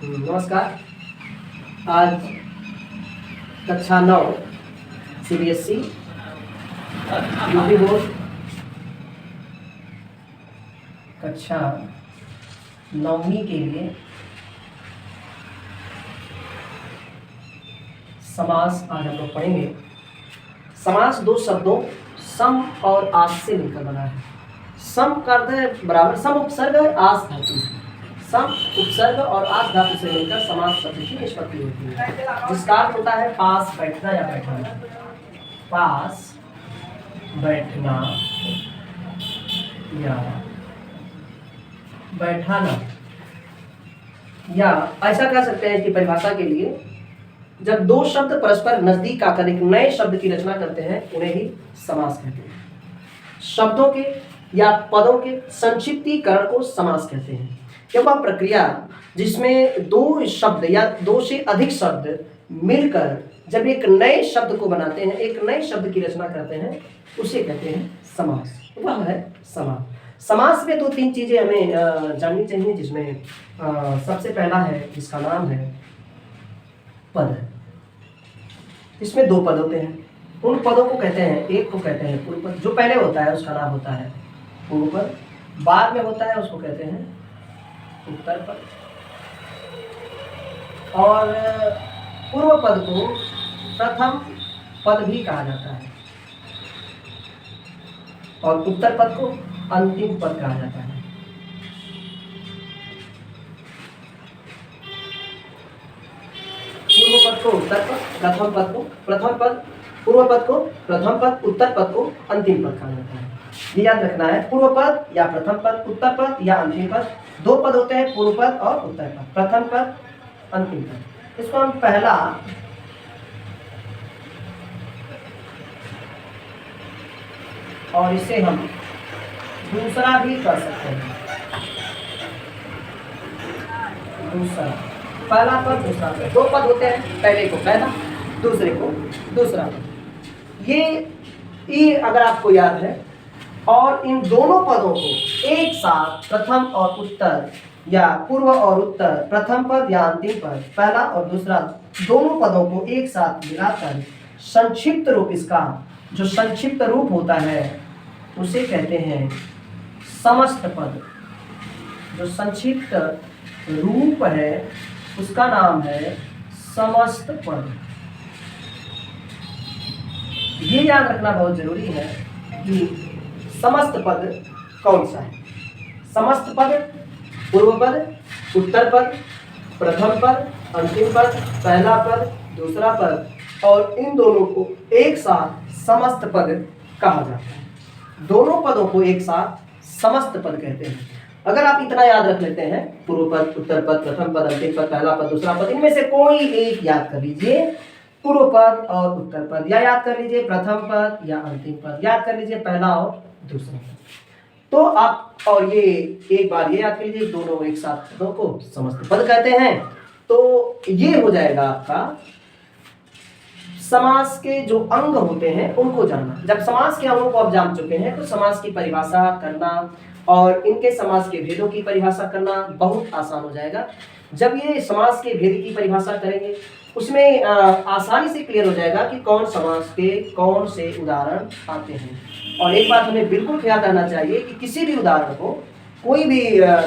नमस्कार। आज कक्षा 9 CBSE यूपी बोर्ड कक्षा 9वीं के लिए समास आज हम लोग पढ़ेंगे। समास दो शब्दों सम और आस से मिलकर बना है। सम का अर्थ है बराबर, सम उपसर्ग और आस धातु। सम उपसर्ग और आस धातु से मिलकर समास शब्द की निष्पत्ति होती है, जिसका अर्थ होता है पास बैठना या बैठना। पास बैठना या बैठाना, या ऐसा कह सकते हैं कि परिभाषा के लिए जब दो शब्द परस्पर नजदीक आकर एक नए शब्द की रचना करते हैं उन्हें ही समास कहते हैं। शब्दों के या पदों के संक्षिप्तीकरण को समास कहते हैं। यह वह प्रक्रिया जिसमें दो शब्द या दो से अधिक शब्द मिलकर जब एक नए शब्द को बनाते हैं, एक नए शब्द की रचना करते हैं, उसे कहते हैं समास। वह है समास। समास में दो तीन चीजें हमें जाननी चाहिए, जिसमें सबसे पहला है जिसका नाम है पद। इसमें दो पद होते हैं। उन पदों को कहते हैं, एक को कहते हैं पूर्व पद, जो पहले होता है उसका नाम होता है पूर्व पद, बाद में होता है उसको कहते हैं उत्तर पद। और पूर्व पद को प्रथम पद भी कहा जाता है और उत्तर पद को अंतिम पद कहा जाता है। पूर्व पद को उत्तर पद, प्रथम पद को प्रथम पद, पूर्व पद को प्रथम पद, उत्तर पद को अंतिम पद कहा जाता है। ये याद रखना है, पूर्व पद या प्रथम पद, उत्तर पद या अंतिम पद। दो पद होते हैं, पूर्व पद और उत्तर पद, प्रथम पद अंतिम पद। इसको हम पहला और इसे हम दूसरा भी कर सकते हैं। दूसरा, पहला पद दूसरा पद, दो पद होते हैं, पहले को पहला, दूसरे को दूसरा पद। ये अगर आपको याद है, और इन दोनों पदों को एक साथ प्रथम और उत्तर या पूर्व और उत्तर, प्रथम पद या अंतिम पद, पहला और दूसरा, दोनों पदों को एक साथ मिलाकर संक्षिप्त रूप, इसका जो संक्षिप्त रूप होता है उसे कहते हैं समस्त पद। जो संक्षिप्त रूप है उसका नाम है समस्त पद। ये याद रखना बहुत जरूरी है कि समस्त पद कौन सा है। समस्त पद पूर्व पद, उत्तर पद, प्रथम पद, अंतिम पद, पहला पद, दूसरा पद, और इन दोनों को एक साथ समस्त पद कहा जाता है। दोनों पदों को एक साथ समस्त पद कहते हैं। अगर आप इतना याद रख लेते हैं, पूर्व पद, उत्तर पद, प्रथम पद, अंतिम पद, पहला पद, दूसरा पद, इनमें से कोई एक याद कर लीजिए, पूर्व पद और उत्तर पद, या याद कर लीजिए प्रथम पद या अंतिम पद, याद कर लीजिए पहला और दूसरा पद, तो आप, और ये एक बार ये याद कर लीजिए, दोनों एक साथ पदों को समस्त पद कहते हैं। तो ये हो जाएगा आपका समास के जो अंग होते हैं उनको जानना। जब समास के अंगों को आप जान चुके हैं तो समास की परिभाषा करना और इनके समास के भेदों की परिभाषा करना बहुत आसान हो जाएगा। जब ये समास के भेद की परिभाषा करेंगे उसमें आसानी से क्लियर हो जाएगा कि कौन समास के कौन से उदाहरण आते हैं। और एक बात हमें बिल्कुल ख्याल रखना चाहिए कि किसी भी उदाहरण को, कोई भी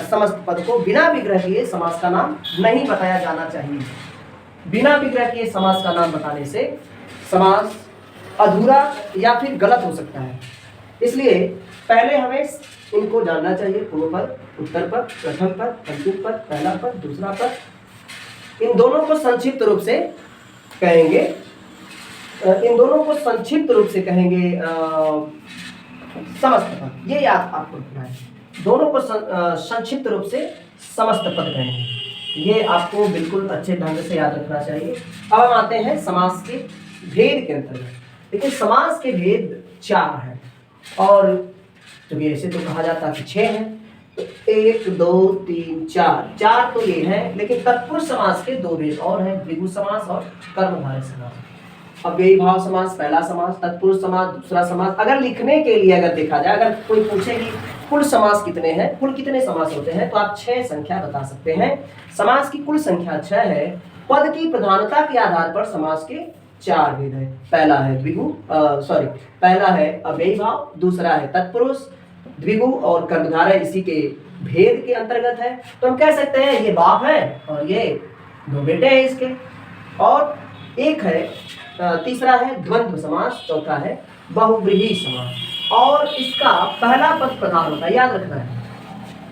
समस्त पद को बिना विग्रह किए समास का नाम नहीं बताया जाना चाहिए। बिना विग्रह किए समास का नाम बताने से समास अधूरा या फिर गलत हो सकता है। इसलिए पहले हमें इनको जानना चाहिए, पूर्व पद, उत्तर पद, प्रथम पद, अंतिम पद, पहला पद, दूसरा पद। इन दोनों को संक्षिप्त रूप से कहेंगे, इन दोनों को संक्षिप्त रूप से कहेंगे समस्त पद। ये याद आपको रखना है, दोनों को संक्षिप्त रूप से समस्त पद कहेंगे। ये आपको बिल्कुल अच्छे ढंग से याद रखना चाहिए। अब हम आते हैं समास के भेद के अंतर्गत। देखिए, समास के भेद 4 हैं, और क्योंकि ऐसे तो कहा जाता है कि 6 हैं, तो 1 2 3 4 तो ये हैं, लेकिन तत्पुरुष समास के 2 भेद और हैं, द्विगु समास और कर्मधारय समास। अव्ययी भाव समास पहला समास, तत्पुरुष समास दूसरा समास। अगर लिखने के लिए अगर देखा जाए, अगर कोई पूछे कि कुल समास कितने हैं, कुल कितने समास होते हैं, तो आप 6 संख्या बता सकते हैं। समास की कुल संख्या 6 है। पद की प्रधानता के आधार पर समास के 4 भेद है। पहला है पहला है अव्ययी भाव, दूसरा है तत्पुरुष, द्विगु और कर्मधारय इसी के भेद के अंतर्गत है। तो हम कह सकते हैं ये बाप है और ये 2 बेटे हैं इसके। और एक है तीसरा है द्वंद्व समास, चौथा है बहुव्रीहि समास। और इसका पहला पद प्रधान होता है, याद रखना है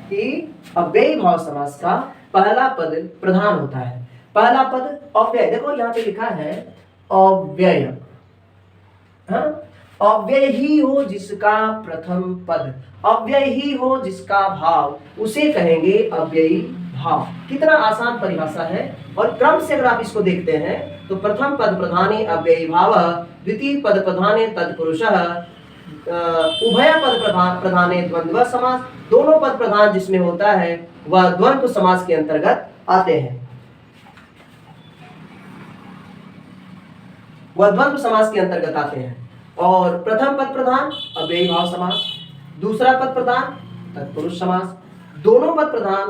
कि अव्ययी भाव समास का पहला पद प्रधान होता है। पहला पद अव्यय, देखो यहाँ पे लिखा है अव्यय, हाँ, अव्यय ही हो जिसका प्रथम पद, अव्यय ही हो जिसका भाव, उसे कहेंगे अव्ययी भाव। कितना आसान परिभाषा है। और क्रम से अगर आप इसको देखते हैं तो प्रथम पद प्रधाने अव्ययी भाव, द्वितीय पद प्रधाने तत्पुरुषः, उभय पद प्रधाने द्वंद्व समास। दोनों पद प्रधान जिसमें होता है वह द्वंद्व समास के अंतर्गत आते हैं, वह द्वंद्व समास के अंतर्गत आते हैं। और प्रथम पद प्रधान अव्ययी भाव समास, दूसरा पद प्रधान तत्पुरुष समास, दोनों पद प्रधान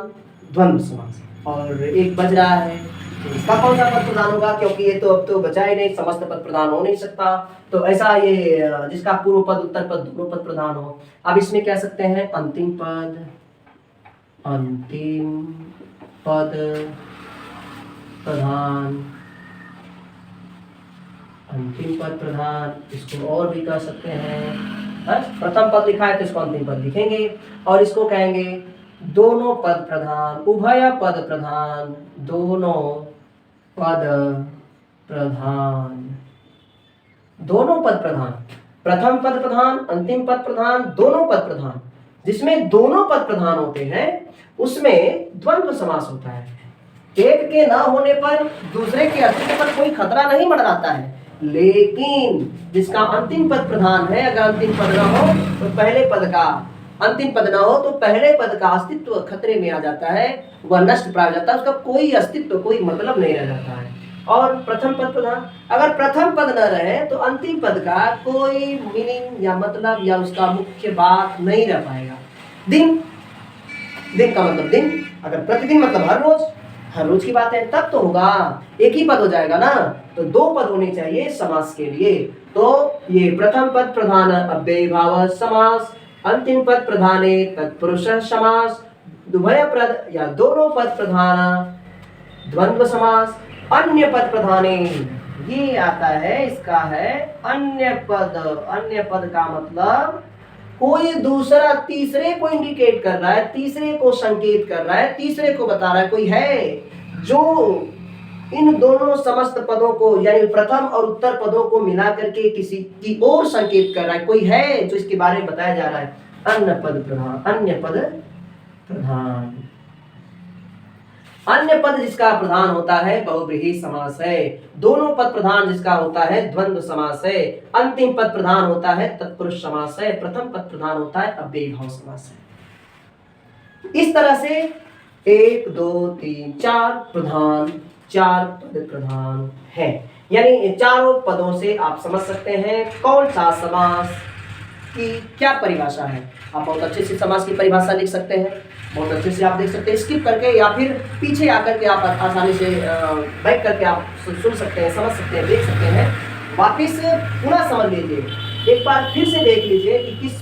द्वंद्व समास। और एक बच रहा है, इसका कौन सा पद प्रधान होगा, क्योंकि ये तो अब तो बचा ही नहीं, समस्त पद प्रधान हो नहीं सकता। तो ऐसा ये जिसका पूर्व पद उत्तर पद दोनों पद प्रधान हो। अब इसमें कह सकते हैं अंतिम पद प्रधान, अंतिम पद प्रधान, इसको और भी कह सकते हैं। प्रथम पद लिखा है तो इसको अंतिम पद लिखेंगे। और इसको कहेंगे दोनों पद प्रधान, उभय पद प्रधान, दोनों पद प्रधान, दोनों पद प्रधान, प्रथम पद प्रधान, अंतिम पद प्रधान, दोनों पद प्रधान। जिसमें दोनों पद प्रधान होते हैं उसमें द्वंद्व समास होता है। एक के ना होने पर दूसरे के अस्तित्व पर कोई खतरा नहीं मंडराता है, लेकिन जिसका अंतिम पद प्रधान है, अगर अंतिम पद ना हो तो पहले पद का, अंतिम पद ना हो तो पहले पद का अस्तित्व खतरे में आ जाता है, वह नष्ट प्राप्त हो जाता है, उसका कोई अस्तित्व, कोई मतलब नहीं रह जाता है। और प्रथम पद प्रधान, अगर प्रथम पद न रहे तो अंतिम पद का कोई मीनिंग या मतलब या उसका मुख्य बात नहीं रह पाएगा। दिन, दिन का मतलब दिन, अगर प्रतिदिन मतलब हर रोज की बात है तब तो होगा, एक ही पद हो जाएगा ना। तो 2 पद होने चाहिए समास के लिए। तो ये प्रथम पद प्रधान अव्ययी भाव समास, अंतिम पद प्रधाने तत्पुरुष समास, उभय पद या दोनों पद प्रधान द्वंद्व समास, अन्य पद प्रधाने ये आता है, इसका है अन्य पद। अन्य पद का मतलब कोई दूसरा तीसरे को इंडिकेट कर रहा है, तीसरे को संकेत कर रहा है, तीसरे को बता रहा है, कोई है जो इन दोनों समस्त पदों को यानी प्रथम और उत्तर पदों को मिला करके किसी की ओर संकेत कर रहा है, कोई है जो इसके बारे में बताया जा रहा है। अन्य पद प्रधान, अन्य पद प्रधान, अन्य पद जिसका प्रधान होता है बहुव्रीहि समास है। दोनों पद प्रधान जिसका होता है द्वंद्व समास है। अंतिम पद प्रधान होता है तत्पुरुष समास है। प्रथम पद प्रधान होता है अव्ययी भाव समास है। इस तरह से 1 2 3 4 प्रधान, 4 पद प्रधान है। यानी चारों पदों से आप समझ सकते हैं कौन सा समास की क्या परिभाषा है। आप बहुत अच्छे से समास की परिभाषा लिख सकते हैं, बहुत अच्छे से आप देख सकते हैं, स्किप करके या फिर पीछे आकर के आप आसानी से बैक करके आप सुन सकते हैं, समझ सकते हैं, देख सकते हैं। वापिस पुनः समझ लीजिए, एक बार फिर से देख लीजिए कि किस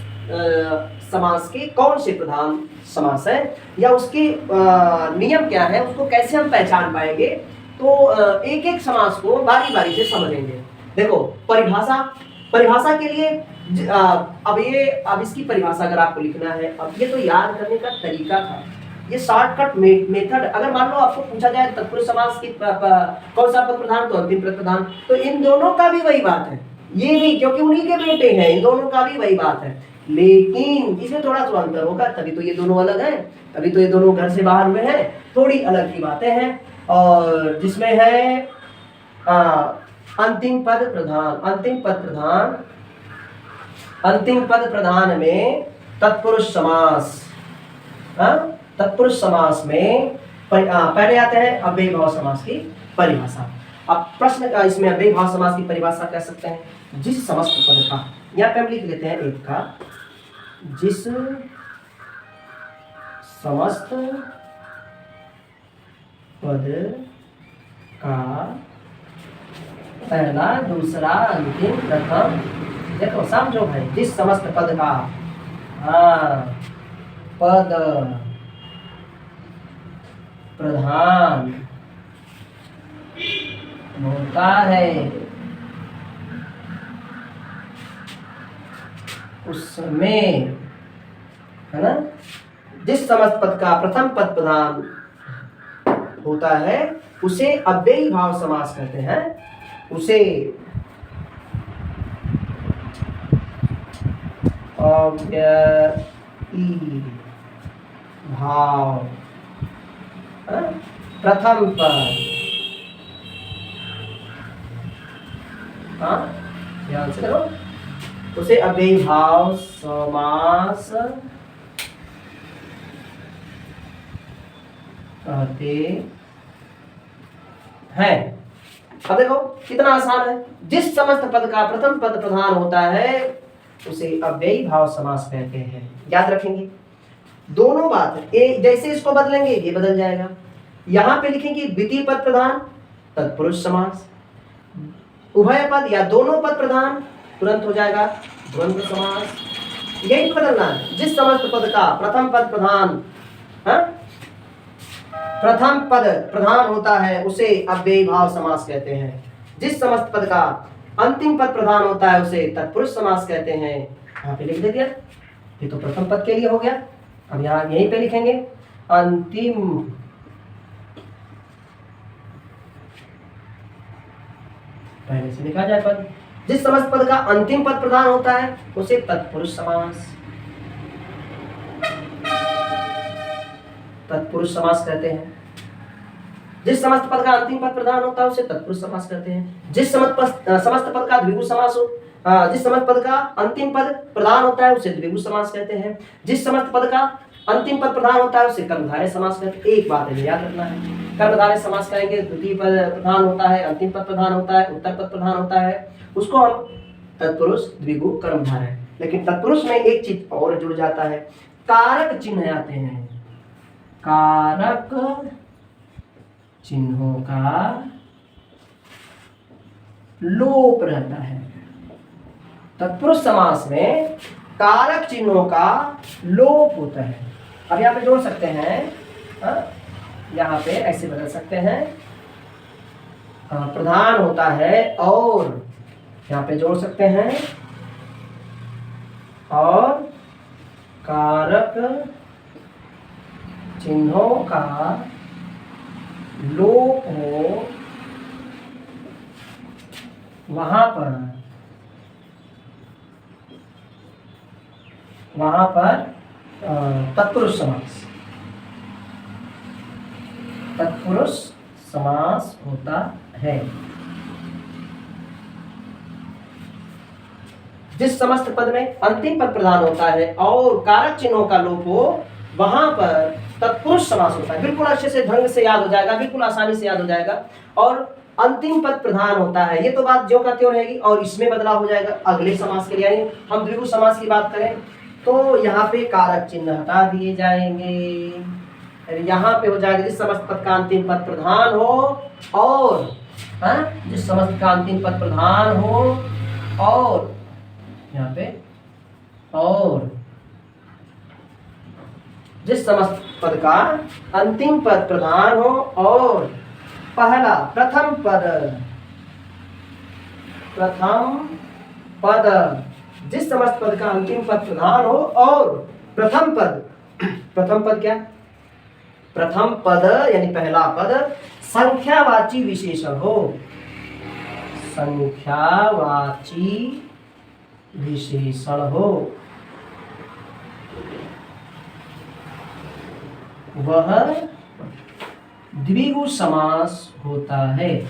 समास के कौन से प्रधान समास है या उसके नियम क्या है, उसको कैसे हम पहचान पाएंगे। तो एक एक समास को बारी बारी से समझेंगे। देखो परिभाषा के लिए अब इसकी परिभाषा अगर आपको लिखना है, अब ये तो याद करने का तरीका था, ये शॉर्टकट मेथड। अगर मान लो आपको पूछा जाए तत्पुरुष समास की कौन सा पद प्रधान, तो अंतिम पद प्रधान, तो इन दोनों का भी वही बात है, ये भी क्योंकि उन्हीं के बेटे हैं, इन दोनों का भी वही बात है, लेकिन इसमें थोड़ा सा अंतर होगा, तभी तो ये दोनों अलग हैं, तभी तो ये दोनों घर से बाहर हुए हैं, थोड़ी अलग की बातें हैं। और जिसमें है अंतिम पद प्रधान में तत्पुरुष समास, तत्पुरुष समास में पहले आते हैं अव्ययी भाव समास की परिभाषा। अब प्रश्न का इसमें अव्ययी भाव समास की परिभाषा कह सकते हैं जिस समस्त पद का, यहाँ पे हम लिख लेते हैं एक का, जिस समस्त पद का पहला, दूसरा, अंतिम, प्रथम। देखो समझो भाई, जिस समस्त पद का पद प्रधान होता है उसमें, है ना, जिस समस्त पद का प्रथम पद प्रधान होता है उसे अव्ययी भाव समास कहते हैं। उसे अव्ययी भाव, प्रथम पद, ध्यान से करो, उसे अव्ययी भाव समास कहते हैं। अब देखो कितना आसान है, जिस समस्त पद का प्रथम पद प्रधान होता है उसे अव्ययी भाव समास कहते हैं। याद रखेंगे दोनों बात, जैसे इसको बदलेंगे ये बदल जाएगा। यहां पे लिखेंगे द्वितीय पद प्रधान तत्पुरुष समास, उभय पद या दोनों पद प्रधान तुरंत हो जाएगा द्वंद्व समास। यही बदलना है, जिस समस्त पद का प्रथम पद प्रधान, प्रथम पद प्रधान होता है उसे अव्ययी भाव समास कहते हैं। जिस समस्त पद का अंतिम पद प्रधान होता है उसे तत्पुरुष समास कहते हैं। यहाँ पे लिख दे दिया, ये तो प्रथम पद के लिए हो गया। अब यहाँ यहीं पे लिखेंगे अंतिम पहले से लिखा जाए पद, जिस समस्त पद का अंतिम पद प्रधान होता है उसे तत्पुरुष समास, तत्पुरुष समास कहते हैं। जिस समस्त पद का अंतिम पद प्रधान होता है उसे तत्पुरुष समास कहते हैं। जिस समस्त पद का द्विगु समास हो, जिस समस्त पद का अंतिम पद प्रधान होता है उसे द्विगु समास कहते हैं। जिस समस्त पद का अंतिम पद प्रधान होता है उसे कर्मधारय समास कहते हैं। एक बात है याद रखना है, कर्मधारय समास कहेंगे द्वितीय पद प्रधान होता है, अंतिम पद प्रधान होता है, उत्तर पद प्रधान होता है, उसको हम तत्पुरुष द्विगु कर्मधारय। लेकिन तत्पुरुष में एक चीज और जुड़ जाता है, कारक चिन्ह आते हैं। कारक चिन्हों का लोप रहता है। तत्पुरुष समास में कारक चिन्हों का लोप होता है। अब यहाँ पे जोड़ सकते हैं, यहाँ पे ऐसे बदल सकते हैं, प्रधान होता है और यहाँ पे जोड़ सकते हैं और कारक चिन्हों का लोप हो वहां पर तत्पुरुष समास, तत्पुरुष समास होता है। जिस समस्त पद में अंतिम पद प्रधान होता है और कारक चिन्हों का लोप हो वहां पर तत्पुरुष समास होता है। बिल्कुल अच्छे से ढंग से याद हो जाएगा, बिल्कुल आसानी से याद हो जाएगा। और अंतिम पद प्रधान होता है, ये तो बात जो का त्यों रहेगी। और इसमें बदलाव हो जाएगा अगले समास के लिए, यानी हम द्विगु समास की बात करें तो यहाँ पे कारक चिन्ह हटा दिए जाएंगे। यहाँ पे हो जाएगा जिस समस्त पद का अंतिम पद प्रधान हो और जिस समस्त का अंतिम पद प्रधान हो और यहाँ पे और जिस समस्त पद का अंतिम पद प्रधान हो और पहला प्रथम पद जिस समस्त पद का अंतिम पद प्रधान हो और प्रथम पद क्या, प्रथम पद यानी पहला पद संख्यावाची विशेषण हो, संख्यावाची विशेषण हो, वह द्विगु समास होता है।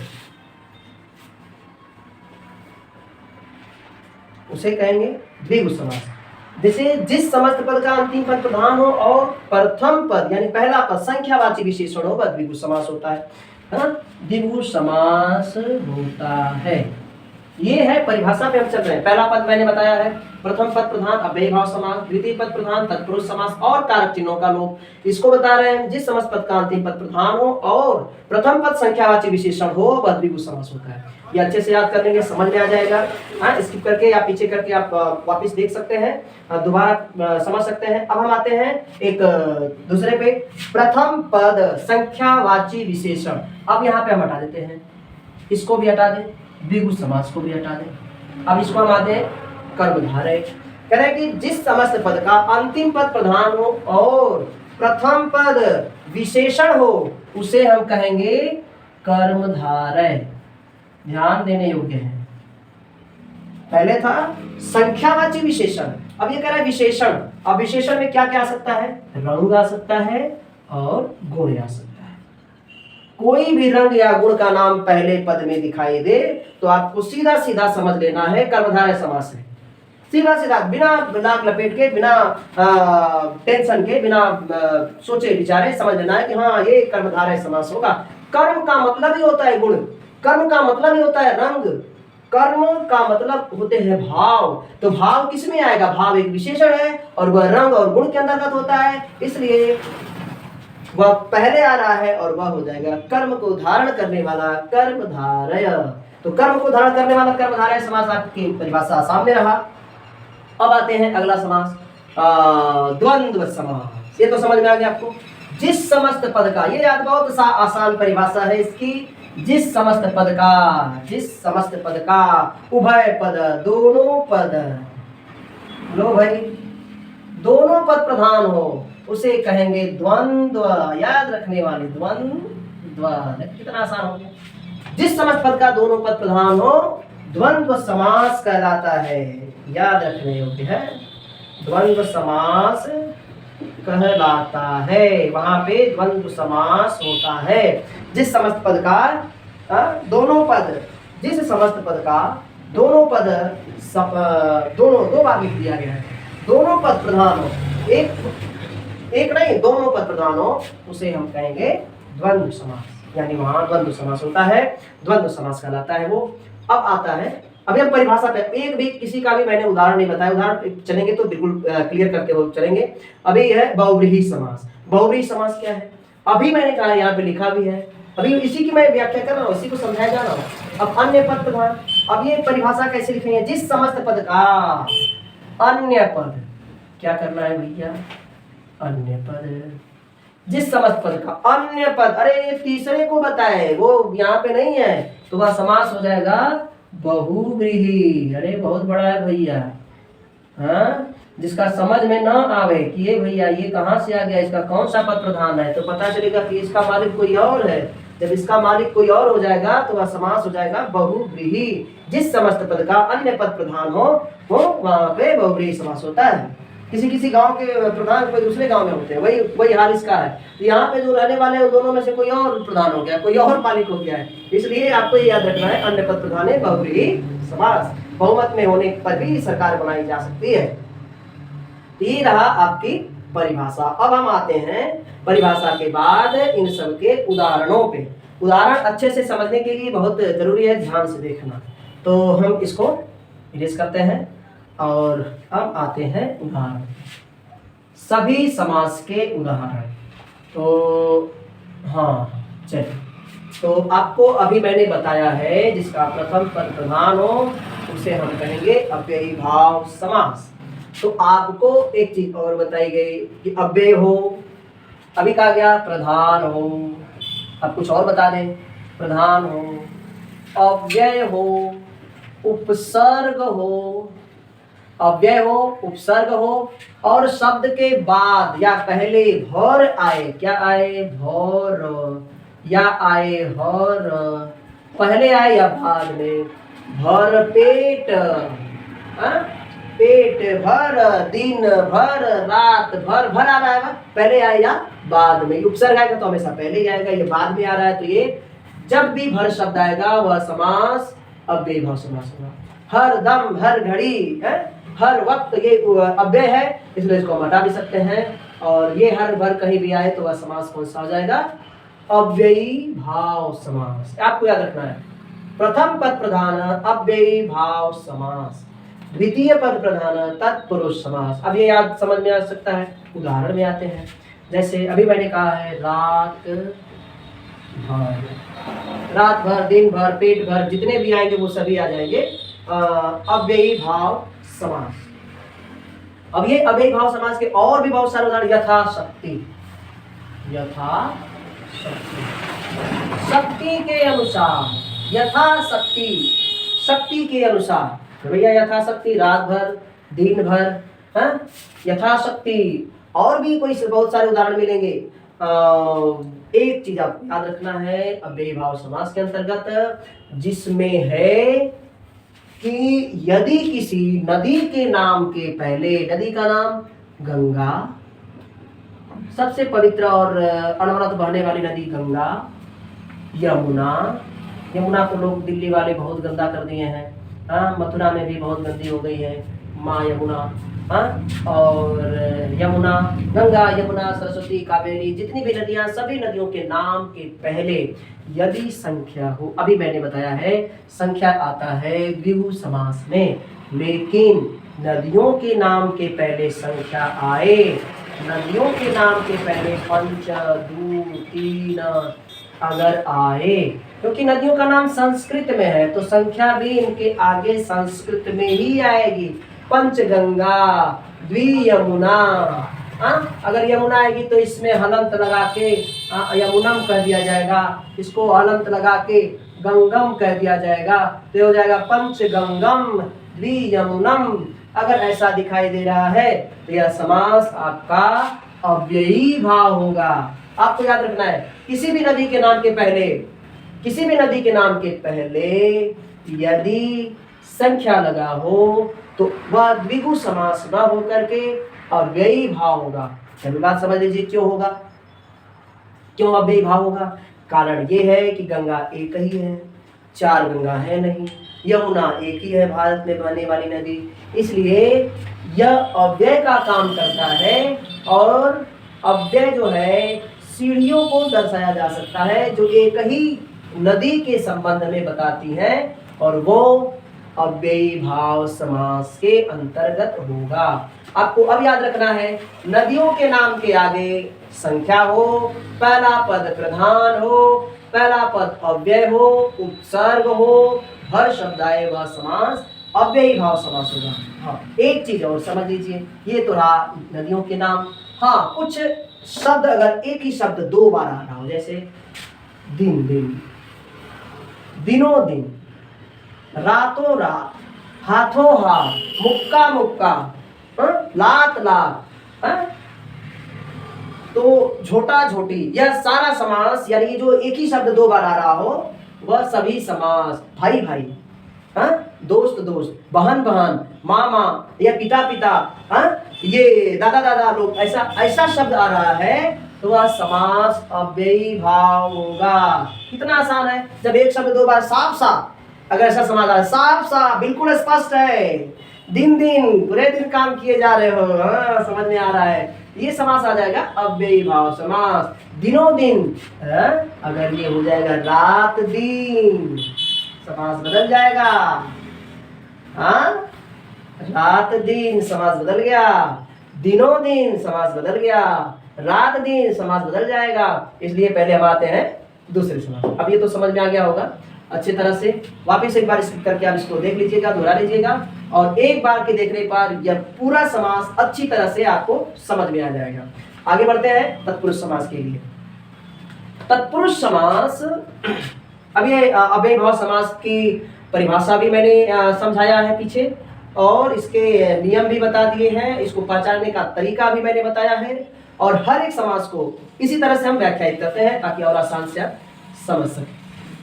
उसे कहेंगे द्विगु समास। जैसे जिस समस्त पद का अंतिम पद प्रधान हो और प्रथम पद यानी पहला पद संख्यावाची विशेषण हो वह द्विगु समास होता है ना, द्विगु समास होता है। ये है परिभाषा पे हम चल रहे हैं। पहला पद मैंने बताया है, प्रथम पद प्रधान अव्ययी भाव समास, द्वितीय पद प्रधान तत्पुरुष समास और कारक चिन्हों का लोप। इसको बता रहे हैं जिस समस्त पद का अंतिम पद प्रधान हो और प्रथम पद संख्यावाची विशेषण हो वह द्विगु समास होता है। ये अच्छे से याद कर लेंगे, समझ में आ जाएगा। हाँ, स्किप करके या पीछे करके आप वापस देख सकते हैं, दोबारा समझ सकते हैं। अब हम आते हैं एक दूसरे पे, प्रथम पद संख्यावाची विशेषण। अब यहाँ पे हम हटा देते हैं, इसको भी हटा दें, द्विगु समास को भी हटा दें। अब इसको हम आते हैं कर्मधारय। कह रहे हैं कि जिस समस्त पद का अंतिम पद प्रधान हो और प्रथम पद विशेषण हो उसे हम कहेंगे कर्मधारय। ध्यान देने योग्य है। पहले था संख्यावाची विशेषण, अब ये कह रहा है विशेषण। अब विशेषण में क्या क्या आ सकता है? रंग आ सकता है और गुण आ सकता है। कोई भी रंग या गुण का नाम पहले पद में दिखाई दे तो आपको सीधा सीधा समझ लेना है कर्मधारय समास है। सीधा सीधा, बिना नाक लपेट के, बिना टेंशन के, बिना सोचे विचारे समझ लेना है कि हाँ ये कर्मधारय समास होगा। कर्म का मतलब ही होता है गुण, कर्म का मतलब ही होता है रंग, कर्म का मतलब होते हैं भाव। तो भाव किस में आएगा? भाव एक विशेषण है और वह रंग और गुण के अंतर्गत होता है, इसलिए वह पहले आ रहा है और वह हो जाएगा कर्म को धारण करने वाला कर्मधारय। तो कर्म को धारण करने वाला कर्मधारय समास आपकी परिभाषा सामने रहा। अब आते हैं अगला समास, द्वंद्व समास। ये तो समझ में आ गया आपको। जिस समस्त पद का, ये याद बहुत आसान परिभाषा है इसकी, जिस समस्त पद का उभय पद, दोनों पद, लो भाई, दोनों पद प्रधान हो उसे कहेंगे द्वंद्व। याद रखने वाले द्वंद्व, कितना आसान हो गया। जिस समस्त पद का दोनों पद प्रधान हो द्वंद्व समास कहलाता है। याद रखने योग्य है, द्वंद्व समास कहलाता है, वहां पे द्वंद्व समास होता है। जिस समस्त पद का दोनों पद, जिस समस्त पद का दोनों पद, दोनों दो बार लिख दिया गया है, दोनों पद प्रधान हो, एक नहीं दोनों पद प्रधान हो उसे हम कहेंगे द्वंद्व समास। यानी वहां द्वंद्व समास होता है, द्वंद्व समास कहलाता है वो। अब आता है, अभी हम परिभाषा पे, एक भी किसी का भी मैंने उदाहरण नहीं बताया, उदाहरण चलेंगे तो बिल्कुल क्लियर करके वो चलेंगे। अभी है बहुव्रीहि समास। बहुव्रीहि समास क्या है? अभी मैंने कहा, यहाँ पे लिखा भी है, अभी इसी की मैं व्याख्या कर रहा हूँ, इसी को समझाया जा रहा हूँ। अब अन्य पद प्रधान, अब ये परिभाषा कैसे लिखेंगे? जिस समस्त पद का अन्य पद, क्या करना है भैया? अन्य पद, जिस समस्त पद का अन्य पद, अरे ये तीसरे को बताए, वो यहाँ पे नहीं है, तो वह समास हो जाएगा बहुव्रीहि। अरे बहुत बड़ा है भैया, हाँ, जिसका समझ में ना आवे कि ये भैया ये कहाँ से आ गया, इसका कौन सा पद प्रधान है, तो पता चलेगा कि इसका मालिक कोई और है। जब इसका मालिक कोई और हो जाएगा तो वह समास हो जाएगा बहुव्रीहि। जिस समस्त पद का अन्य पद प्रधान हो वहां पे बहुव्रीहि समास होता है। किसी किसी गांव के प्रधान कोई दूसरे गांव में होते हैं, वही हाल इसका है। यहाँ पे जो रहने वाले हैं दोनों में से कोई और प्रधान हो गया, कोई और मालिक हो गया है, इसलिए आपको ये याद रखना है अन्य पद प्रधान है बहुव्रीहि समास। बहुमत में होने पर भी सरकार बनाई जा सकती है। ये रहा आपकी परिभाषा। अब हम आते हैं परिभाषा के बाद इन सब के उदाहरणों पे। उदाहरण अच्छे से समझने के लिए बहुत जरूरी है ध्यान से देखना, तो हम इसको इरेज करते हैं और अब आते हैं उदाहरण, सभी समास के उदाहरण। तो हाँ चलिए, तो आपको अभी मैंने बताया है जिसका प्रथम पद प्रधान हो उसे हम कहेंगे अव्ययी भाव समास। तो आपको एक चीज और बताई गई कि अव्यय हो, अभी कहा गया प्रधान हो, अब कुछ और बता दें, प्रधान हो, अव्यय हो, उपसर्ग हो, अव्यय हो, उपसर्ग हो और शब्द के बाद या पहले भर आए, क्या आए? भर, या आए हर, पहले आए या बाद में? भर पेट, पेट भर, दिन भर, रात भर, भर आ रहा है पहले आए या बाद में? उपसर्ग आएगा तो हमेशा पहले ही आएगा, ये बाद में आ रहा है तो ये जब भी भर शब्द आएगा वह समास अव्ययी भाव समास होगा। हर दम, हर घड़ी, हर वक्त, ये अव्यय है इसलिए इसको हम हटा भी सकते हैं। और ये हर भर कहीं भी आए तो वह समास कौन सा हो जाएगा? अव्ययी भाव समास। आपको याद रखना है प्रथम पद प्रधान अव्ययी भाव समास, द्वितीय पद प्रधान तत्पुरुष समास। अब ये याद समझ में आ सकता है, उदाहरण में आते हैं। जैसे अभी मैंने कहा है रात भर, रात भर, दिन भर, पेट भर, जितने भी आएंगे वो सभी आ जाएंगे अव्ययी भाव समास। अब ये अव्ययी भाव समास के और भी बहुत सारे उदाहरण, यथाशक्ति, यथाशक्ति, शक्ति के अनुसार, यथाशक्ति, शक्ति के अनुसार। तो भैया यथाशक्ति रात भर, दिन भर, यथाशक्ति। और भी कोई बहुत सारे उदाहरण मिलेंगे। एक चीज आपको याद रखना है अव्ययी भाव समास के अंतर्गत, जिसमें है कि यदि किसी नदी के नाम के पहले, नदी का नाम गंगा, सबसे पवित्र और अनवरत बहने वाली नदी गंगा, यमुना, यमुना को लोग दिल्ली वाले बहुत गंदा कर दिए हैं, मथुरा में भी बहुत गंदी हो गई है माँ यमुना, और यमुना, गंगा, यमुना, सरस्वती, कावेरी, जितनी भी नदियां, सभी नदियों के नाम के पहले यदि संख्या हो, अभी मैंने बताया है संख्या आता है द्विगु समास में, लेकिन नदियों के नाम के पहले संख्या आए, नदियों के नाम के पहले पंच, दू, तीन अगर आए, क्योंकि नदियों का नाम संस्कृत में है तो संख्या भी इनके आगे संस्कृत में ही आएगी। पंचगंगा, द्वियमुना, अगर यमुना आएगी तो इसमें हलंत लगा के यमुनम कह दिया जाएगा, इसको हलंत लगा के गंगम कह दिया जाएगा, तो हो जाएगा पंचगंगम द्वियमुनम। अगर ऐसा दिखाई दे रहा है तो यह समास आपका अव्ययी भाव होगा। आपको याद रखना है किसी भी नदी के नाम के पहले, किसी भी नदी के नाम के पहले यदि संख्या लगा हो तो वह द्विगु समास न होकर के अव्ययी भाव होगा। चलिए बात समझ लीजिए क्यों होगा, क्यों अव्ययी भाव होगा। कारण ये है कि गंगा एक ही है, चार गंगा है नहीं, यमुना एक ही है भारत में बहने वाली नदी, इसलिए यह अव्यय का काम करता है। और अव्यय जो है सीढ़ियों को दर्शाया जा सकता है जो एक ही नदी के संबंध में बताती हैं, और वो अव्ययी भाव समास के अंतर्गत होगा। आपको अब याद रखना है नदियों के नाम के आगे संख्या हो, पहला पद प्रधान हो, पहला पद अव्यय हो, उपसर्ग हो, हर शब्दाय व समास अव्ययी भाव समास होगा। हाँ, एक चीज और समझ लीजिए, ये तो रहा नदियों के नाम। हाँ, कुछ शब्द अगर एक ही शब्द दो बार आ रहा हो, जैसे दिन दिन, दिनों दिन, रातों रात, हाथों हाथ, मुक्का मुक्का, लात लात, तो झोटा झोटी, यह सारा समास, यानी जो एक ही शब्द दो बार आ रहा हो वह सभी समास। भाई भाई, दोस्त दोस्त, बहन बहन, माँ माँ, या पिता पिता, ये दादा दादा लोग, ऐसा ऐसा शब्द आ रहा है तो वह समास अव्ययी भाव होगा। कितना आसान है, जब एक शब्द दो बार साफ साफ, अगर ऐसा समास आ रहा है साफ साफ बिल्कुल स्पष्ट है, दिन दिन पूरे दिन काम किए जा रहे हो, समझ में आ रहा है, ये समास आ जाएगा अव्ययी भाव समास। दिनों दिन, अगर ये हो जाएगा रात दिन, समास बदल जाएगा। रात दिन समास बदल गया, दिनों दिन समास बदल गया, रात दिन समास बदल जाएगा। इसलिए पहले हम आते हैं दूसरे समास। अब ये तो समझ में आ गया होगा अच्छी तरह से। वापिस एक बार स्किप करके आप इसको देख लीजिएगा, दोहरा लीजिएगा, और एक बार के देखने पर यह पूरा समास अच्छी तरह से आपको समझ में आ जाएगा। आगे बढ़ते हैं तत्पुरुष समास के लिए। तत्पुरुष समास, अब ये अव्ययी भाव समास की परिभाषा भी मैंने समझाया है पीछे, और इसके नियम भी बता दिए हैं, इसको पहचानने का तरीका भी मैंने बताया है, और हर एक समास को इसी तरह से हम व्याख्यायित करते हैं ताकि और आसान से आप समझ सकें।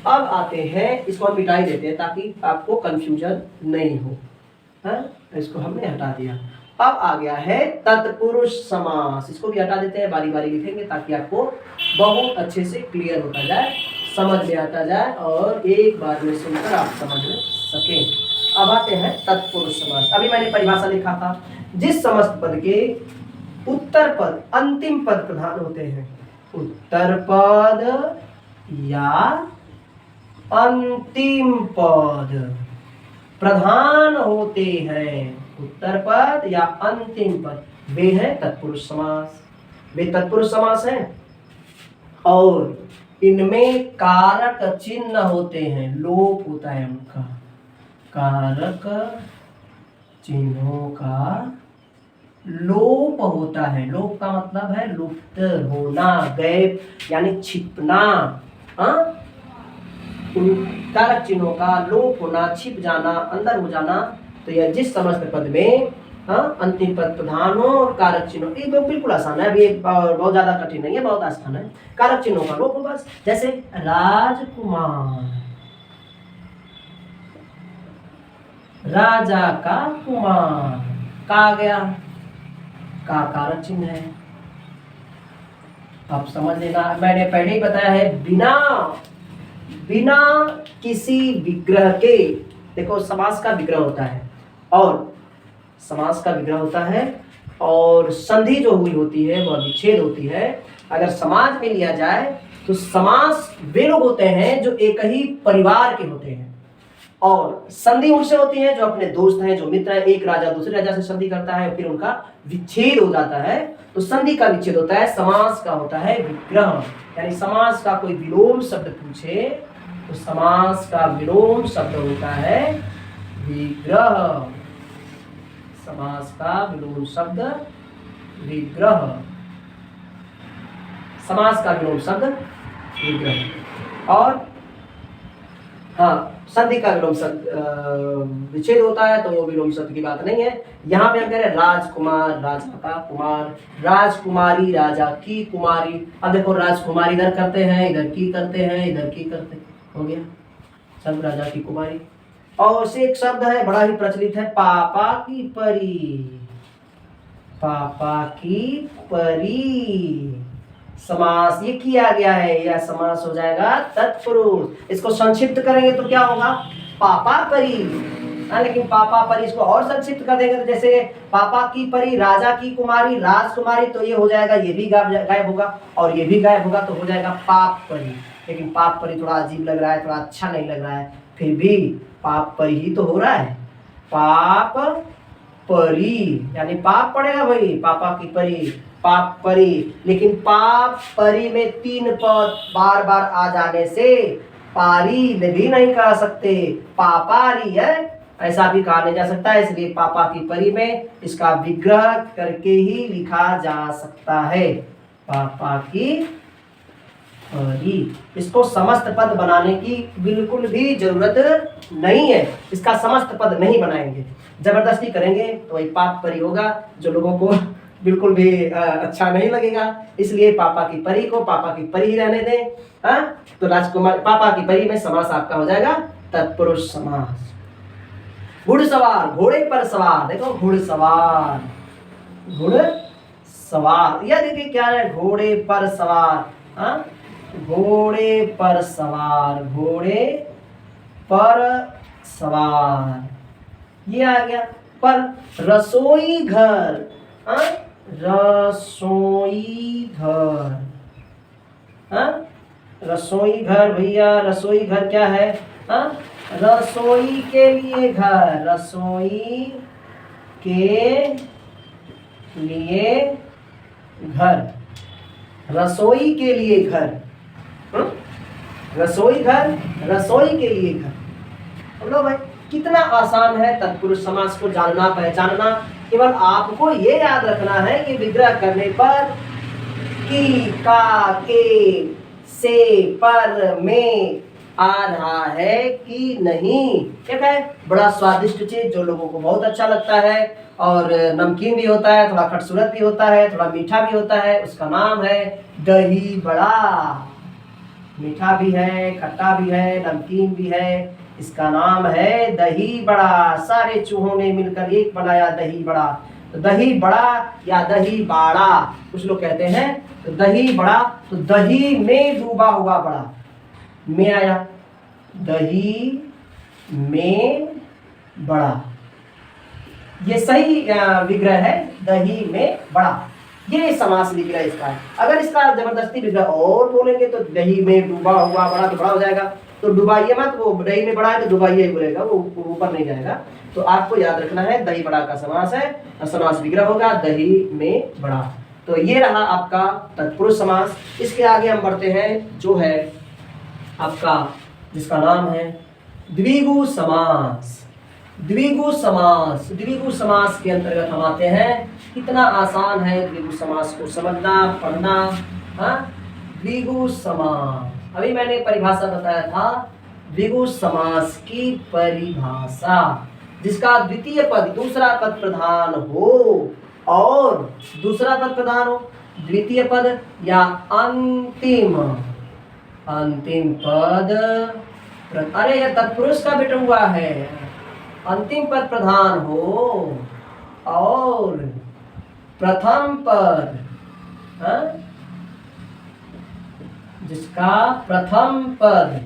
अब आते हैं, इसको हम मिटा ही देते हैं ताकि आपको कंफ्यूजन नहीं हो। इसको हमने हटा दिया। अब आ गया है तत्पुरुष समास, इसको भी हटा देते हैं, बारी बारी लिखेंगे ताकि आपको बहुत अच्छे से क्लियर होता जाए, समझ में आता जाए, और एक बार में सुनकर आप समझ सकें। अब आते हैं तत्पुरुष समास। अभी मैंने परिभाषा लिखा था, जिस समस्त पद के उत्तर पद अंतिम पद प्रधान होते हैं, उत्तर पद या अंतिम पद प्रधान होते हैं। उत्तर पद या अंतिम पद वे हैं तत्पुरुष समास। वे तत्पुरुष समास हैं और इनमें कारक चिन्ह होते हैं, लोप होता है उनका। कारक चिन्हों का लोप होता है। लोप का मतलब है लुप्त होना, गैप यानी छिपना। उन कारक चिन्हों का लोप होना, छिप जाना, अंदर हो जाना। तो यह जिस समस्त पद में अंतिम पद प्रधान हो और कारक चिन्हों, ये बिल्कुल आसान है, अभी बहुत ज्यादा कठिन नहीं है, बहुत आसान है। कारक चिन्हों का लोप हो बस। जैसे राजकुमार, राजा का कुमार, का आ गया, का कारक चिन्ह है। आप समझ लेना, मैंने पहले ही बताया है, बिना किसी विग्रह के, देखो समास का विग्रह होता है और समास का विग्रह होता है और संधि जो हुई होती है वह विच्छेद होती है। अगर समाज में लिया जाए तो समास वे लोग होते हैं जो एक ही परिवार के होते हैं और संधि उनसे होती है जो अपने दोस्त हैं, जो मित्र हैं। एक राजा दूसरे राजा से संधि करता है, फिर उनका विच्छेद हो जाता है, तो संधि का विच्छेद होता है। समास का होता है विग्रह, यानी समास का कोई विलोम शब्द पूछे तो समास का विलोम शब्द होता है विग्रह। समास का विलोम शब्द विग्रह। समास का विलोम शब्द विग्रह। और संधि का विलोम शब्द विच्छेद होता है, तो वो विलोम शब्द की बात नहीं है। यहाँ पे हम कह रहे हैं राजकुमार, राजा का कुमार, राजकुमारी, राजा की कुमारी। अब देखो राजकुमारी इधर करते हैं, इधर की करते हैं, इधर की करते, हो गया सब राजा की कुमारी। और से एक शब्द है बड़ा ही प्रचलित है, पापा की परी। पापा की परी समास ये किया गया है, यह समास हो जाएगा तत्पुरुष। इसको संक्षिप्त करेंगे तो क्या होगा, पापा परी। लेकिन पापा परी इसको और संक्षिप्त कर देंगे तो जैसे पापा की परी, राजा की कुमारी, राजकुमारी, तो ये हो जाएगा, ये भी गायब होगा और ये भी गायब होगा, तो हो जाएगा पाप परी। लेकिन पाप परी थोड़ा अजीब लग रहा है, थोड़ा अच्छा नहीं लग रहा है, फिर भी पाप परी ही तो हो रहा है। पाप परी यानी पाप पड़ेगा भाई, पापा की परी, पाप परी। लेकिन पाप परी में 3 पद बार बार आ जाने से पारी भी नहीं कह सकते, पापारी है, ऐसा भी कहा नहीं जा सकता। इसलिए पापा की परी में इसका विग्रह करके ही लिखा जा सकता है, पापा की परी। इसको समस्त पद बनाने की बिल्कुल भी जरूरत नहीं है, इसका समस्त पद नहीं बनाएंगे, जबरदस्ती करेंगे तो वही पाप परी होगा, जो लोगों को बिल्कुल भी अच्छा नहीं लगेगा। इसलिए पापा की परी को पापा की परी ही रहने दें। तो राजकुमार, पापा की परी में समास आपका हो जाएगा तत्पुरुष समास। घुड़सवार, घोड़े पर सवार, देखो घुड़सवार, घुड़सवार, यह देखिए क्या है, घोड़े पर सवार, घोड़े पर सवार, घोड़े पर सवार, ये आ गया। पर रसोई घर, रसोई घर, रसोई घर भैया, रसोई घर क्या है, रसोई के लिए घर, रसोई के लिए घर, रसोई के लिए घर, रसोई घर, रसोई के लिए घर। बोलो भाई कितना आसान है तत्पुरुष समास को जानना, पहचानना। केवल आपको ये याद रखना है कि विग्रह करने पर की, का, के, से, पर, में आ रहा है कि नहीं। क्या है, बड़ा स्वादिष्ट चीज जो लोगों को बहुत अच्छा लगता है और नमकीन भी होता है, थोड़ा खटसूरत भी होता है, थोड़ा मीठा भी होता है, उसका नाम है दही बड़ा। मीठा भी है, खट्टा भी है, नमकीन भी है, इसका नाम है दही बड़ा। सारे चूहों ने मिलकर एक बनाया दही बड़ा। तो दही बड़ा या दही बाड़ा कुछ लोग कहते हैं। तो दही बड़ा, तो दही में डूबा हुआ बड़ा, में आया, दही में बड़ा, ये सही विग्रह है, दही में बड़ा, ये समास विग्रह इसका है। अगर इसका जबरदस्ती विग्रह और बोलेंगे तो दही में डूबा हुआ बड़ा तो बड़ा हो जाएगा, तो डुबाइए मत, वो दही में बड़ा है तो डुबाइए ही बोलेगा, वो ऊपर नहीं जाएगा। तो आपको याद रखना है दही बड़ा का समास है और समास विग्रह होगा दही में बड़ा। तो ये रहा आपका तत्पुरुष समास। इसके आगे हम बढ़ते हैं जो है आपका जिसका नाम है द्विगु समास। द्विगु समास, द्विगु समास के अंतर्गत हम आते हैं। कितना आसान है द्विगु समास को समझना पढ़ना। हाँ, द्विगु समास अभी मैंने परिभाषा बताया था। द्विगु समास की परिभाषा जिसका द्वितीय पद दूसरा पद प्रधान हो और दूसरा पद प्रधान हो, द्वितीय पद या अंतिम पद अरे यह तत्पुरुष का बेटा हुआ है। अंतिम पद प्रधान हो और प्रथम पद, हाँ? जिसका प्रथम पद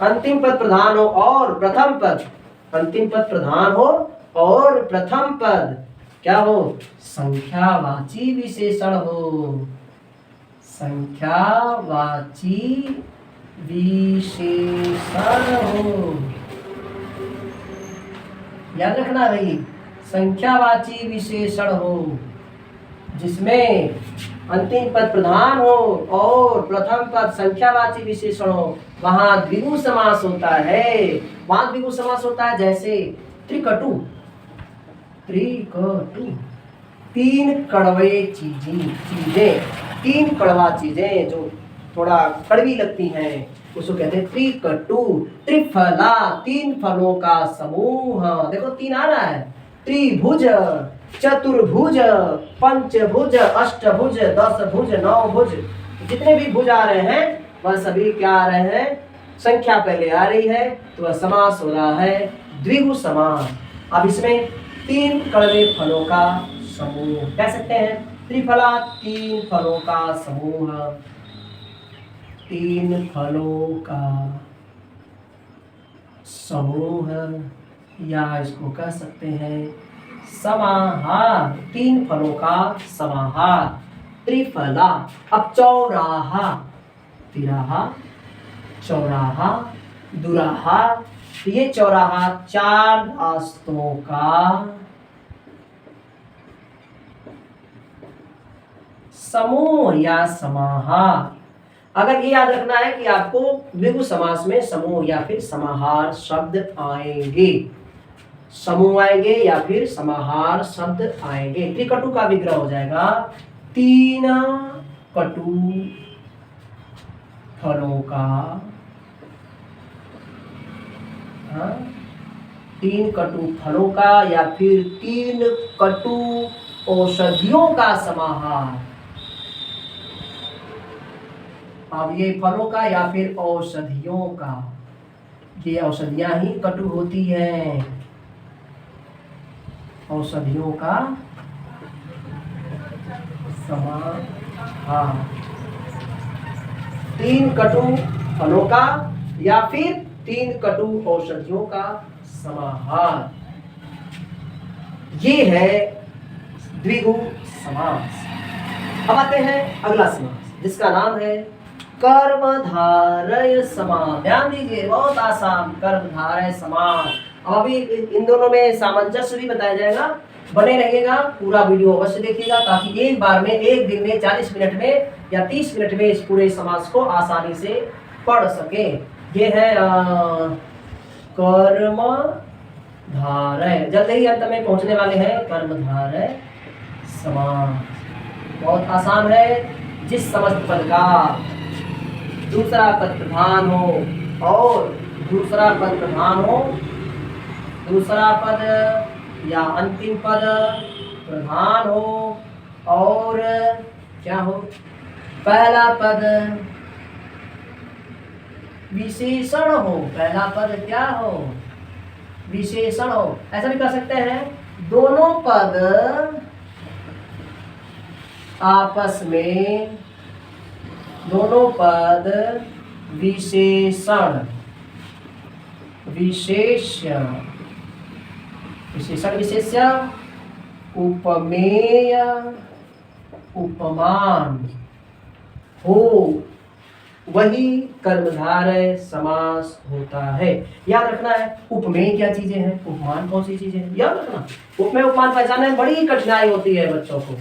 अंतिम पद प्रधान हो और प्रथम पद, अंतिम पद प्रधान हो और प्रथम पद क्या हो, संख्यावाची विशेषण हो। संख्यावाची विशेषण हो, याद रखना भाई, संख्यावाची विशेषण हो जिसमें अंतिम पद प्रधान हो और प्रथम पद संख्यावाची विशेषण हो, वहां द्विगु समास होता है। वहां द्विगु समास होता है जैसे त्रिकटु, तीन कड़वे चीजें, तीन कड़वा चीजें जो थोड़ा कड़वी लगती हैं उसको कहते हैं त्रिकटु। त्रिफला, तीन फलों का समूह। देखो तीन आ रहा है, त्रिभुज, चतुर्भुज, पंचभुज, अष्टभुज, दशभुज, नवभुज, जितने भी भुज आ रहे हैं वह सभी क्या आ रहे हैं, संख्या पहले आ रही है तो वह समास हो रहा है द्विगु समास। अब इसमें तीन कड़वे फलों का समूह कह सकते हैं। त्रिफला, तीन फलों का समूह, तीन फलों का समूह, या इसको कह सकते हैं समाहार, तीन फलों का समाहार, त्रिफला। अब चौराहा, तिराहा, चौराहा, दुराहा, ये चौराहा चार रास्तों का समूह या समाहार। अगर ये याद रखना है कि आपको द्विगु समास में समूह या फिर समाहार शब्द आएंगे, समूह आएंगे या फिर समाहार शब्द आएंगे। त्रिकटु का विग्रह हो जाएगा तीन कटु फलों का, हाँ? तीन कटु फलों का या फिर तीन कटु औषधियों का समाहार। अब ये फलों का या फिर औषधियों का, ये औषधियां ही कटु होती हैं। औषधियों का समाहार, तीन कटु फलों का या फिर तीन कटु औषधियों का समाहार, ये है द्विगु समास। अब आते हैं अगला समास जिसका नाम है कर्मधारय समास। ध्यान दीजिए, बहुत आसान कर्मधारय समास। अब अभी इन दोनों में सामंजस्य भी बताया जाएगा, बने रहिएगा, पूरा वीडियो अवश्य देखिएगा ताकि एक बार में, एक दिन में 40 मिनट में या 30 मिनट में इस पूरे समास को आसानी से पढ़ सके। ये है कर्मधारय, जल्द ही अंत में पहुंचने वाले हैं। कर्मधारय समास बहुत आसान है। जिस समस्त पद का दूसरा पद प्रधान हो और दूसरा पद प्रधान हो, दूसरा पद या अंतिम पद प्रधान हो और क्या हो, पहला पद विशेषण हो, पहला पद क्या हो, विशेषण हो। ऐसा भी कर सकते हैं, दोनों पद आपस में, दोनों पद विशेषण, विशेष्य, विशेषण विशेष्य, उपमेय, उपमान हो वही कर्मधारय समास होता है। याद रखना है उपमेय क्या चीजें हैं, उपमान कौन सी चीजें हैं, याद रखना। उपमेय उपमान पहचानने में बड़ी कठिनाई होती है, बच्चों को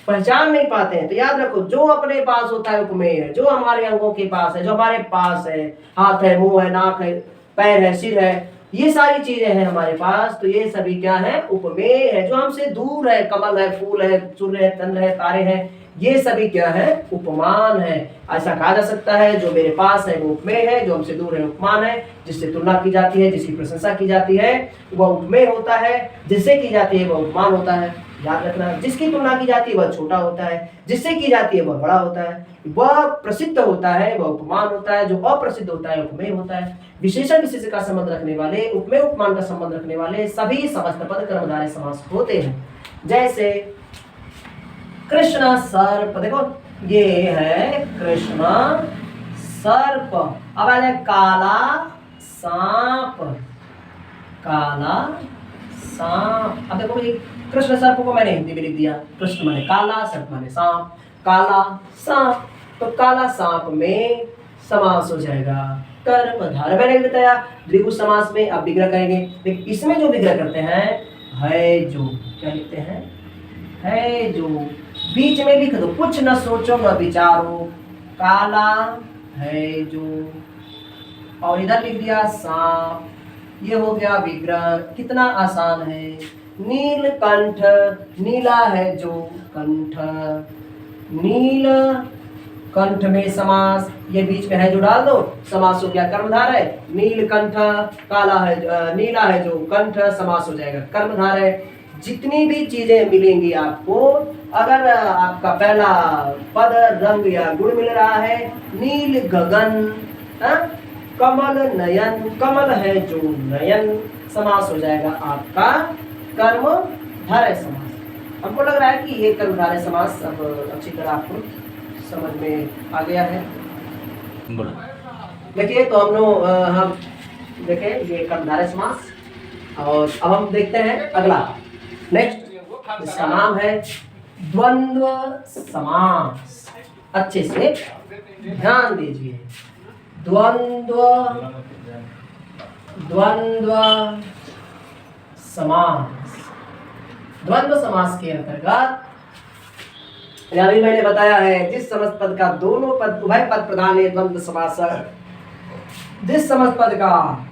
पहचान नहीं पाते हैं। तो याद रखो जो अपने पास होता है उपमेय है, जो हमारे अंगों के पास है, जो हमारे पास है, हाथ है, मुंह है, नाक है, पैर है, सिर है, ये सारी चीजें हैं हमारे पास, तो ये सभी क्या है, उपमेय है। जो हमसे दूर है, कमल है, फूल है, सूर्य है, चंद्र है, तारे हैं, ये सभी क्या है, उपमान है। ऐसा कहा जा सकता है जो मेरे पास है वो उपमेय है, जो हमसे दूर है उपमान है, जिससे तुलना की जाती है, जिसकी प्रशंसा की जाती है वह उपमेय होता है, जिससे की जाती है वह उपमान होता है। याद रखना, जिसकी तुलना की जाती है वह छोटा होता है, जिससे की जाती है वह बड़ा होता है, वह प्रसिद्ध होता है वह उपमान होता है, जो अप्रसिद्ध होता है उपमेय होता है। विशेषण विशेष का संबंध रखने वाले, उपमेय उपमान का संबंध रखने वाले सभी समस्त पद कर्मधारय समास होते हैं। जैसे कृष्ण सर्प, देखो ये है कृष्ण सर्प। अब आ जाए काला सांप, काला सांप। अब देखो ये कृष्ण सर्प को मैंने हिंदी में लिख दिया, कृष्ण माने काला, सर्प माने सांप, काला सांप। तो काला सांप में समास हो जाएगा कर्मधारय। मैंने बताया द्विगु समास में अब विग्रह करेंगे, लेकिन इसमें जो विग्रह करते हैं है जो, क्या लिखते हैं, है जो। बीच में लिख दो, कुछ न सोचो न विचारो, काला है जो, और इधर लिख दिया सांप। ये हो गया विग्रह, कितना आसान है। नीलकंठ, नीला है जो कंठ, नील कंठ में समास, ये बीच में है जो डाल दो, समास हो गया कर्मधारय। नीलकंठ, काला है, नीला है जो कंठ, समास हो जाएगा कर्मधारय। जितनी भी चीजें मिलेंगी आपको, अगर आपका पहला पद रंग या गुण मिल रहा है, नील गगन, कमल नयन, कमल है जो नयन, समास हो जाएगा आपका कर्मधारय समास। हमको लग रहा है कि ये कर्मधारय समास अब अच्छी तरह आपको समझ में आ गया है। देखिए तो हम देखें ये कर्मधारय समास, और अब हम देखते हैं अगला नेक्स्ट, इसका नाम है द्वंद्व समास। अच्छे से ध्यान दीजिए, द्वंद्व समास। द्वंद्व समास के अंतर्गत अभी मैंने बताया है, जिस समस्त पद का दोनों पद उभय पद प्रधान है द्वंद्व समास। जिस समस्त पद का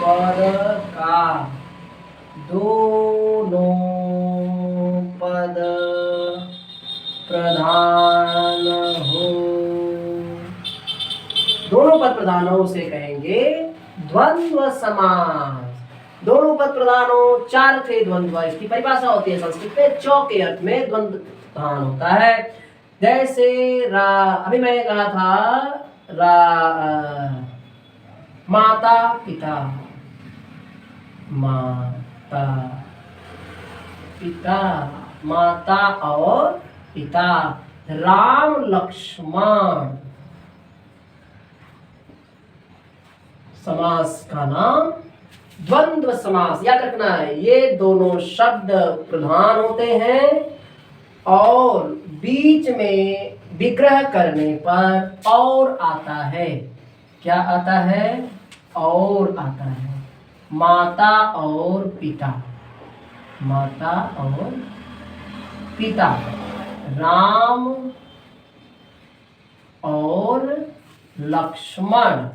पद का दोनों पद प्रधान हो, दोनों पद प्रधान हो उसे कहेंगे द्वंद्व समास। दोनों पद प्रधान हो, चार थे द्वंद्व, इसकी परिभाषा होती है संस्कृत में, चौ के अर्थ में द्वंद्व प्रधान होता है। जैसे अभी मैंने कहा था माता पिता, माता पिता, माता और पिता, राम लक्ष्मण। समास का नाम द्वंद्व समास। याद रखना है, ये दोनों शब्द प्रधान होते हैं और बीच में विग्रह करने पर और आता है। क्या आता है? और आता है। माता और पिता, माता और पिता, राम और लक्ष्मण,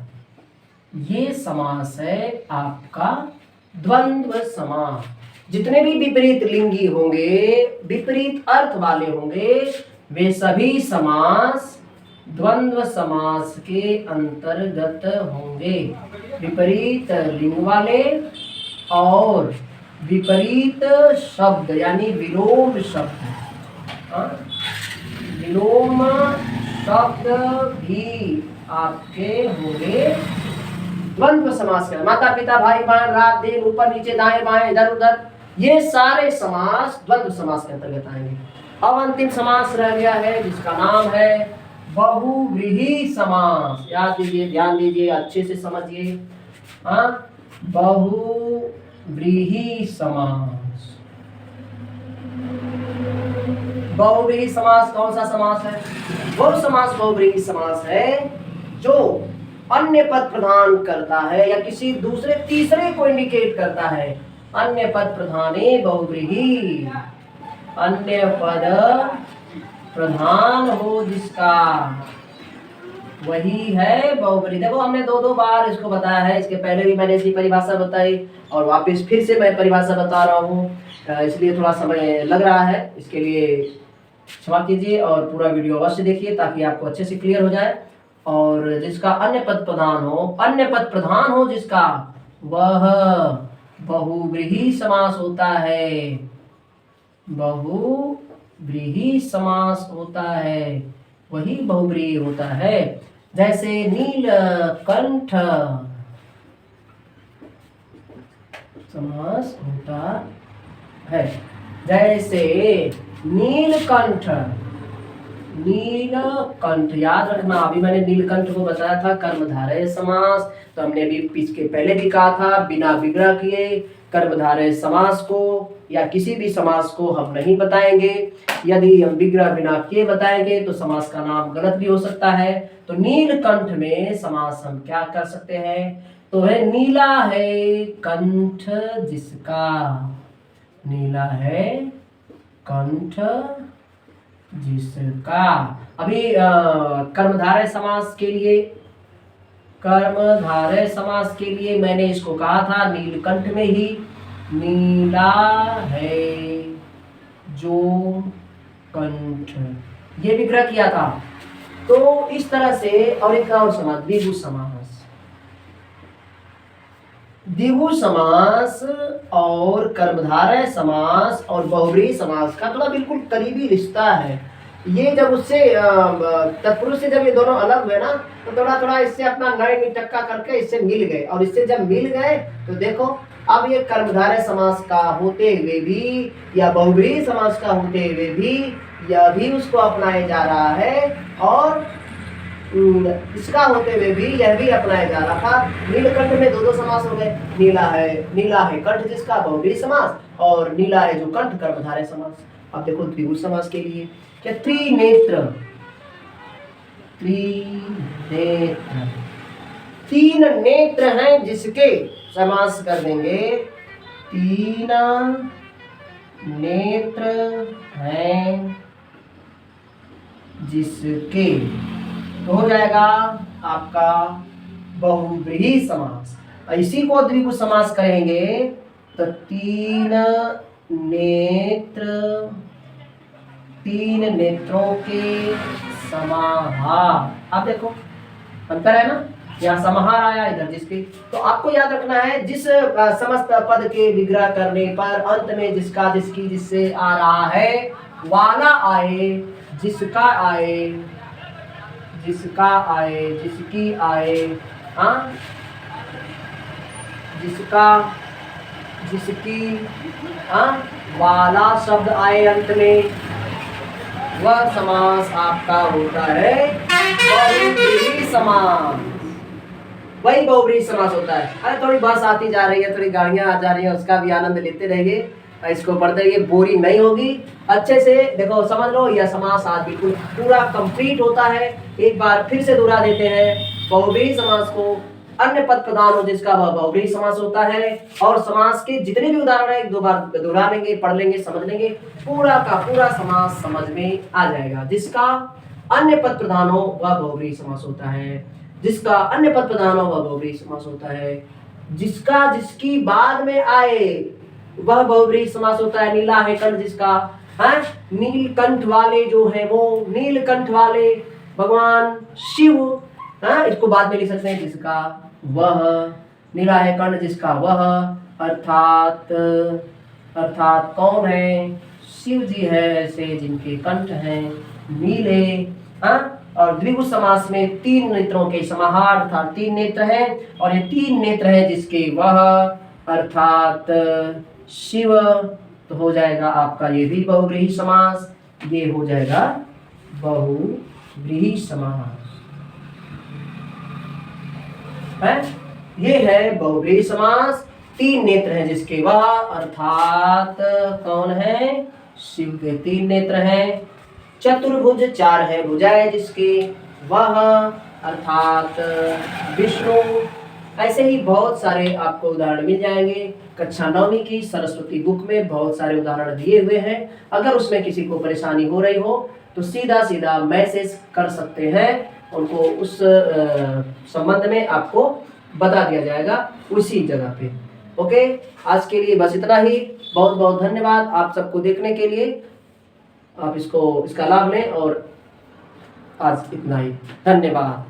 ये समास है आपका द्वंद्व समास। जितने भी विपरीत लिंगी होंगे, विपरीत अर्थ वाले होंगे, वे सभी समास द्वंद्व समास के अंतर्गत होंगे। विपरीत लिंग वाले और विपरीत शब्द यानी विलोम शब्द, विलोम शब्द भी आपके होंगे द्वंद्व समास के। माता पिता, भाई बहन, रात दिन, ऊपर नीचे, दाएं बाएं, इधर उधर, ये सारे समास द्वंद्व समास के अंतर्गत आएंगे। अब अंतिम समास रह गया है जिसका नाम है बहुव्रीहि समास। याद दीजिए, ध्यान दीजिए, अच्छे से समझिए। बहुव्रीहि समास, बहुव्रीहि समास कौन सा समास है? वो समास बहुव्रीहि समास है जो अन्य पद प्रदान करता है या किसी दूसरे तीसरे को इंडिकेट करता है। अन्य पद प्रधाने बहुव्रीहि, अन्य पद प्रधान हो जिसका, वही है बहुव्रीहि। देखो हमने दो बार इसको बताया है, इसके पहले भी मैंने इसकी परिभाषा बताई और वापस फिर से मैं परिभाषा बता रहा हूँ, इसलिए थोड़ा समय लग रहा है, इसके लिए क्षमा कीजिए और पूरा वीडियो अवश्य देखिए ताकि आपको अच्छे से क्लियर हो जाए। और जिसका अन्य पद प्रधान हो, अन्य पद प्रधान हो जिसका, वह बहुव्रीहि समास होता है, बहुव्रीहि समास होता है, वही बहुव्रीहि होता है। जैसे नीलकंठ समास होता है, जैसे नीलकंठ, नीलकंठ याद रखना, अभी मैंने नीलकंठ को बताया था कर्मधारय समास, तो हमने भी इसके पहले भी कहा था बिना विग्रह किए कर्मधारय समास को या किसी भी समास को हम नहीं बताएंगे। यदि हम विग्रह बिना किए बताएंगे तो समास का नाम गलत भी हो सकता है। तो नीलकंठ में समास हम क्या कर सकते हैं, तो है नीला है कंठ जिसका, नीला है कंठ जिसका। अभी कर्मधारय समास के लिए, कर्मधारय समास के लिए मैंने इसको कहा था नीलकंठ में ही, नीला है जो कंठ, ये विग्रह किया था। तो इस तरह से, और एक और समास द्विगु समास, द्विगु समास और कर्मधारय समास और बहुव्रीहि समास का थोड़ा बिल्कुल करीबी रिश्ता है। ये जब उससे तत्पुरुष से जब ये दोनों अलग हुए ना, तो थोड़ा थोड़ा इससे अपना नए निटक्का करके इससे मिल गए, और इससे जब मिल गए तो देखो अब ये कर्मधारय समास का होते हुए भी या बहुव्रीहि समास का होते हुए भी यह भी उसको अपनाया जा रहा है, और इसका होते हुए भी यह भी अपनाया जा रहा था। नीलकंठ में दो समास हो गए, नीला है कंठ जिसका बहुव्रीहि समास, और नीला है जो कंठ कर्मधारय समास। अब देखो द्विगु समास के लिए क्या, त्रिनेत्र, त्रिनेत्र, तीन नेत्र हैं जिसके, समास कर देंगे, तीन नेत्र हैं जिसके, तो हो जाएगा आपका बहुव्रीहि समास। इसी को द्विगु समास करेंगे तो तीन नेत्र, तीन नेत्रों के समाहार। आप देखो अंतर है ना, यहाँ समाहार आया इधर जिसके, तो आपको याद रखना है जिस समस्त पद के विग्रह करने पर अंत में जिसका, जिसकी, जिससे आ रहा है वाला आए, जिसका आए, जिसका आए, जिसकी आए, हाँ जिसका, जिसकी, हाँ वाला शब्द आए अंत में, वह समास आपका होता है बहुव्रीहि समास, वही बहुव्रीहि समास होता है। अरे थोड़ी बस आती जा रही है, थोड़ी गाड़ियां आ जा रही है, उसका भी आनंद लेते रहिए, इसको पढ़ते रहिए, बोरी नहीं होगी। अच्छे से देखो समझ लो, यह समास आज बिल्कुल पूरा कंप्लीट होता है। एक बार फिर से दोहरा देते हैं, बहुव्रीहि समास को अन्य पद प्रधान हो जिसका, वह बहुव्रीहि समास होता है। और समास के जितने भी उदाहरण है एक दो बार दोहरा लेंगे, पढ़ लेंगे, समझ लेंगे, पूरा का पूरा समास समझ में आ जाएगा। जिसका अन्य पद प्रधान हो वह बहुव्रीहि समास होता है, जिसका अन्य पद प्रधान हो वह बहुव्रीहि समास होता है, जिसका, जिसकी बाद में आए वह बहुव्रीहि समास होता है। नीला है कंठ जिसका, है नीलकंठ वाले जो है वो, नीलकंठ वाले भगवान शिव, है इसको बाद में लिख सकते हैं, जिसका वह, नीला है कंठ जिसका वह, अर्थात, अर्थात कौन है, शिव जी है ऐसे जिनके कंठ हैं नीले। हाँ, और द्विगु समास में तीन नेत्रों के समाहार, अर्थात तीन नेत्र हैं, और ये तीन नेत्र हैं जिसके वह, अर्थात शिव, तो हो जाएगा आपका ये भी बहुव्रीहि समास, ये हो जाएगा बहुव्रीहि समास है। ये है बहुव्रीहि समास, तीन नेत्र हैं जिसके वह, अर्थात कौन है, शिव के 3 नेत्र हैं, चतुर्भुज 4 है भुजाएं जिसके, वह अर्थात विष्णु। ऐसे ही बहुत सारे आपको उदाहरण मिल जाएंगे। कक्षा 9वीं की सरस्वती बुक में बहुत सारे उदाहरण दिए हुए हैं। अगर उसमें किसी को परेशानी हो रही हो तो सीधा सीधा मैसेज कर सकते हैं, उनको उस संबंध में आपको बता दिया जाएगा उसी जगह पे। ओके, आज के लिए बस इतना ही। बहुत बहुत धन्यवाद आप सबको देखने के लिए। आप इसका लाभ लें और आज इतना ही। धन्यवाद।